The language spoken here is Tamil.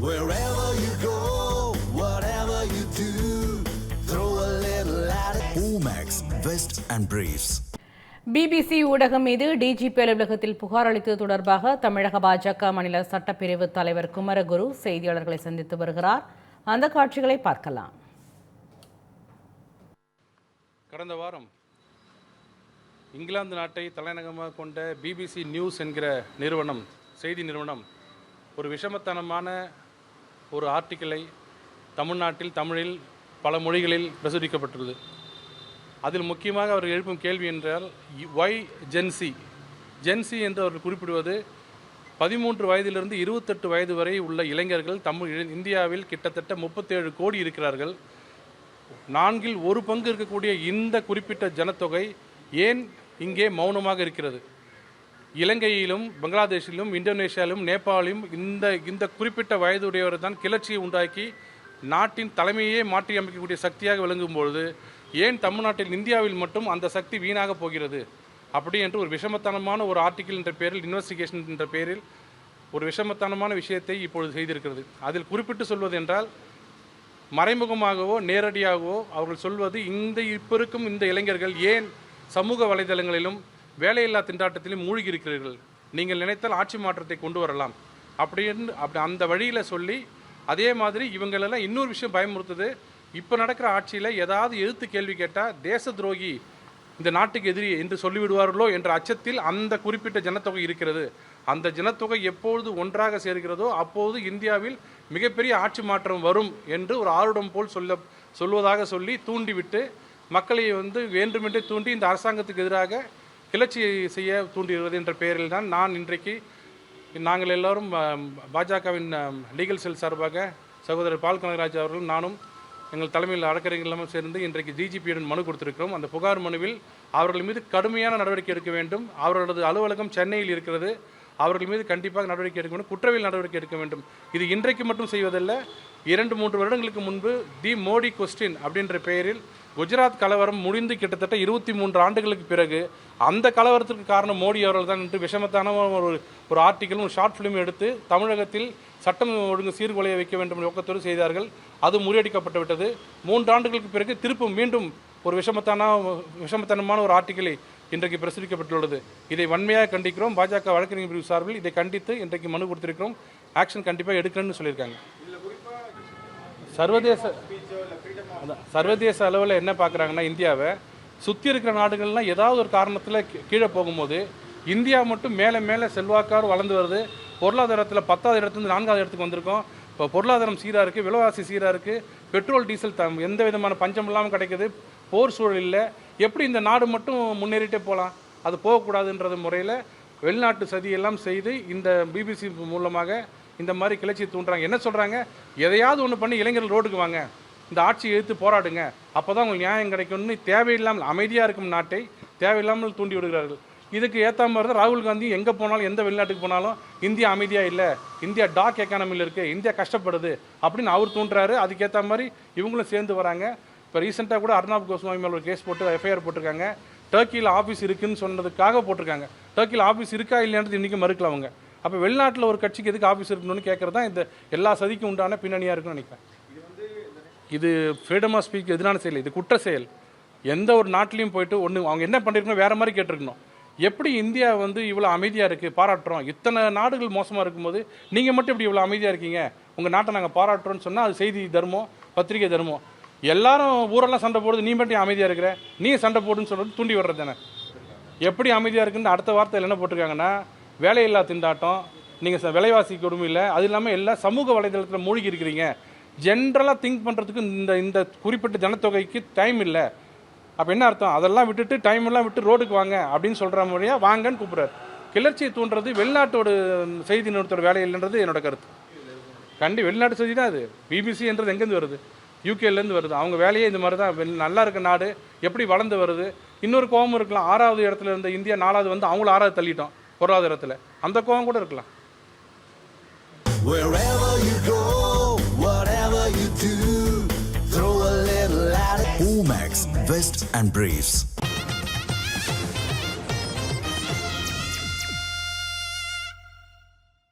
Wherever you go, whatever you do, throw a little at it. Omax, Vest and Briefs. BBC ஊடகம் மீது டிஜிபி அலுவலகத்தில் புகார் அளித்தது தொடர்பாக தமிழக பாஜக மாநில சட்டப்பிரிவு தலைவர் குமரகுரு செய்தியாளர்களை சந்தித்து வருகிறார். அந்த காட்சிகளை பார்க்கலாம். கடந்த வாரம் இங்கிலாந்து நாட்டை தலைநகரமாக கொண்ட பிபிசி நியூஸ் என்கிற நிறுவனம், செய்தி நிறுவனம், ஒரு விஷமத்தனமான ஒரு ஆர்டிக்கிளை தமிழ்நாட்டில் தமிழில் பல மொழிகளில் பிரசுரிக்கப்பட்டுள்ளது. அதில் முக்கியமாக அவர் எழுப்பும் கேள்வி என்றால், ஒய் ஜென்சி என்று அவர்கள் குறிப்பிடுவது 13 வயதிலிருந்து 28 வயது வரை உள்ள இளைஞர்கள் இந்தியாவில் கிட்டத்தட்ட 37 கோடி இருக்கிறார்கள். 4 1 பங்கு இருக்கக்கூடிய இந்த குறிப்பிட்ட ஜனத்தொகை ஏன் இங்கே மௌனமாக இருக்கிறது? இலங்கையிலும் பங்களாதேஷிலும் இந்தோனேஷியாவிலும் நேபாளிலும் இந்த குறிப்பிட்ட வயதுடையவர் தான் கிளர்ச்சியை உண்டாக்கி நாட்டின் தலைமையே மாற்றி அமைக்கக்கூடிய சக்தியாக விளங்கும் பொழுது ஏன் தமிழ்நாட்டில் இந்தியாவில் மட்டும் அந்த சக்தி வீணாக போகிறது? அப்படி என்று ஒரு விஷமத்தனமான ஒரு ஆர்டிக்கிள் என்ற பேரில், இன்வெஸ்டிகேஷன் என்ற பேரில் ஒரு விஷமத்தனமான விஷயத்தை இப்பொழுது செய்திருக்கிறது. அதில் குறிப்பிட்டு சொல்வது என்றால், மறைமுகமாகவோ நேரடியாகவோ அவர்கள் சொல்வது, இப்போ இருக்கும் இந்த இளைஞர்கள் ஏன் சமூக வலைதளங்களிலும் வேலையில்லா திண்டாட்டத்திலும் மூழ்கி இருக்கிறீர்கள், நீங்கள் நினைத்தால் ஆட்சி மாற்றத்தை கொண்டு வரலாம் அப்படி அந்த வழியில் சொல்லி, அதே மாதிரி இவங்களெல்லாம் இன்னொரு விஷயம் பயமுறுத்துது. இப்போ நடக்கிற ஆட்சியில் ஏதாவது எதிர்த்து கேள்வி கேட்டால் தேச துரோகி, இந்த நாட்டுக்கு எதிரி என்று சொல்லிவிடுவார்களோ என்ற அச்சத்தில் அந்த குறிப்பிட்ட ஜனத்தொகை இருக்கிறது. அந்த ஜனத்தொகை எப்பொழுது ஒன்றாக சேர்கிறதோ அப்போது இந்தியாவில் மிகப்பெரிய ஆட்சி மாற்றம் வரும் என்று ஒரு ஆர்வம் போல் சொல்வதாக சொல்லி தூண்டிவிட்டு மக்களை வேண்டுமென்றே தூண்டி இந்த அரசாங்கத்துக்கு எதிராக கிளர்ச்சி செய்ய தூண்டுகிறது என்ற பெயரில் தான் நாங்கள் எல்லோரும் பாஜகவின் லீகல் செல் சார்பாக சகோதரர் பால் கனகராஜ் அவர்களும் நானும் எங்கள் தலைமையில் வழக்கறிஞர்கள் எல்லாமே சேர்ந்து இன்றைக்கு டிஜிபியுடன் மனு கொடுத்திருக்கிறோம். அந்த புகார் மனுவில் அவர்கள் மீது கடுமையான நடவடிக்கை எடுக்க வேண்டும். அவர்களது அலுவலகம் சென்னையில் இருக்கிறது. அவர்கள் மீது கண்டிப்பாக நடவடிக்கை எடுக்க வேண்டும். குற்றவியல் நடவடிக்கை எடுக்க வேண்டும். இது இன்றைக்கு மட்டும் செய்வதல்ல, 2-3 வருடங்களுக்கு முன்பு தி மோடி கொஸ்டின் அப்படின்ற பெயரில் குஜராத் கலவரம் முடிந்து கிட்டத்தட்ட 23 ஆண்டுகளுக்கு பிறகு அந்த கலவரத்திற்கு காரணம் மோடி அவர்கள் தான் என்று விஷமத்தான ஒரு ஆர்டிக்கலும் ஒரு ஷார்ட் ஃபிலிம் எடுத்து தமிழகத்தில் சட்டம் ஒழுங்கு சீர்குலைய வைக்க வேண்டும் என்ற நோக்கத்தோடு செய்தார்கள். அது முறியடிக்கப்பட்டு விட்டது. 3 ஆண்டுகளுக்கு பிறகு திருப்பும் மீண்டும் ஒரு விஷமத்தனமான ஒரு ஆர்டிக்கலை இன்றைக்கு பிரசுரிக்கப்பட்டுள்ளது. இதை வன்மையாக கண்டிக்கிறோம். பாஜக வழக்கறிஞர் பிரிவு சார்பில் இதை கண்டித்து இன்றைக்கு மனு கொடுத்திருக்கிறோம். ஆக்ஷன் கண்டிப்பாக எடுக்கணும்னு சொல்லியிருக்காங்க. சர்வதேச அளவில் என்ன பார்க்குறாங்கன்னா, இந்தியாவை சுற்றி இருக்கிற நாடுகள்லாம் ஏதாவது ஒரு காரணத்தில் கீழே போகும்போது இந்தியா மட்டும் மேலே மேலே செல்வாக்கார் வளர்ந்து வருது. பொருளாதாரத்தில் 10வது இடத்துலேருந்து 4வது இடத்துக்கு வந்திருக்கோம். இப்போ பொருளாதாரம் சீராக இருக்குது, விலைவாசி சீராக இருக்குது, பெட்ரோல் டீசல் எந்த விதமான பஞ்சம் இல்லாமல் கிடைக்கிது, போர் சூழல் இல்லை. எப்படி இந்த நாடு மட்டும் முன்னேறிட்டே போகலாம்? அது போகக்கூடாதுன்றது முறையில் வெளிநாட்டு சதியெல்லாம் செய்து இந்த பிபிசி மூலமாக இந்த மாதிரி கிளர்ச்சியை தூண்டுறாங்க. என்ன சொல்கிறாங்க? எதையாவது ஒன்று பண்ணி இளைஞர்கள் ரோடுக்கு வாங்க, இந்த ஆட்சியை எதிர்த்து போராடுங்க, அப்போ தான் உங்களுக்கு நியாயம் கிடைக்கும்னு தேவையில்லாமல், அமைதியாக இருக்கும் நாட்டை தேவையில்லாமல் தூண்டி விடுகிறார்கள். இதுக்கு ஏற்ற மாதிரி தான் ராகுல் காந்தி எங்கே போனாலும், எந்த வெளிநாட்டுக்கு போனாலும், இந்தியா அமைதியாக இல்லை, இந்தியா டார்க் எக்கானமியில் இருக்குது, இந்தியா கஷ்டப்படுது அப்படின்னு அவர் தூண்டுறாரு. அதுக்கேற்ற மாதிரி இவங்களும் சேர்ந்து வராங்க. இப்போ ரீசெண்டாக கூட அர்னாப் கோஸ்வாமி மேலே ஒரு கேஸ் போட்டு எஃப்ஐஆர் போட்டிருக்காங்க. டர்க்கியில் ஆஃபீஸ் இருக்குதுன்னு சொன்னதுக்காக போட்டிருக்காங்க. டர்க்கியில் ஆஃபீஸ் இருக்கா இல்லையானது இன்றைக்கி மறுக்கல அவங்க. அப்போ வெளிநாட்டில் ஒரு கட்சிக்கு எதுக்கு ஆஃபீஸ் இருக்கணும்னு கேட்குறது தான் இந்த எல்லா சதிக்கும் உண்டான பின்னணியாக இருக்குன்னு நினைக்கிறேன். இது ஃப்ரீடம் ஆஃப் ஸ்பீச் எதிரான செயல், இது குற்ற செயல். எந்த ஒரு நாட்டிலையும் போயிட்டு அவங்க என்ன பண்ணியிருக்கணும், வேறு மாதிரி கேட்டிருக்கணும். எப்படி இந்தியா இவ்வளோ அமைதியாக இருக்குது, பாராட்டுறோம், இத்தனை நாடுகள் மோசமாக இருக்கும்போது நீங்கள் மட்டும் இப்படி இவ்வளோ அமைதியாக இருக்கீங்க, உங்கள் நாட்டை நாங்கள் பாராட்டுறோன்னு சொன்னால் அது செய்தி தர்மம், பத்திரிகை தர்மம். எல்லாரும் ஊரெல்லாம் சண்டை போடுறது, நீ மட்டும் அமைதியாக இருக்கிற, நீ சண்டை போடுன்னு சொல்கிறது தூண்டி விடுறது தானே. எப்படி அமைதியாக இருக்குன்னு அடுத்த வார்த்தையில் என்ன போட்டிருக்காங்கன்னா, வேலையில்லா திண்டாட்டம், நீங்கள் விலைவாசி கொடுமை இல்லை, அது இல்லாமல் எல்லாம் சமூக வலைதளத்தில் மூழ்கி இருக்கிறீங்க, ஜென்ரலாக திங்க் பண்ணுறதுக்கு இந்த குறிப்பிட்ட ஜனத்தொகைக்கு டைம் இல்லை. அப்போ என்ன அர்த்தம்? அதெல்லாம் விட்டுட்டு டைம் எல்லாம் விட்டு ரோடுக்கு வாங்க அப்படின்னு சொல்கிற முறையாக வாங்கன்னு கூப்பிட்றாரு. கிளர்ச்சியை தூண்டுறது வெளிநாட்டோட செய்தி நிறுவனத்தோட வேலை இல்லைன்றது என்னோட கருத்து. வெளிநாட்டு செய்தி தான் அது. பிபிசின்றது எங்கேருந்து வருது? யூகேலேருந்து வருது. அவங்க வேலையே இந்த மாதிரி தான். நல்லா இருக்க நாடு எப்படி வளர்ந்து வருது? இன்னொரு கோபம் இருக்கலாம், 6வது இடத்துல இருந்த இந்தியா 4வது அவங்கள 6வது தள்ளிட்டோம் பொருளாதாரத்தில், அந்த கோபம் கூட இருக்கலாம். Wherever you go, whatever you do, throw a little at it. Omax, Vest and Briefs.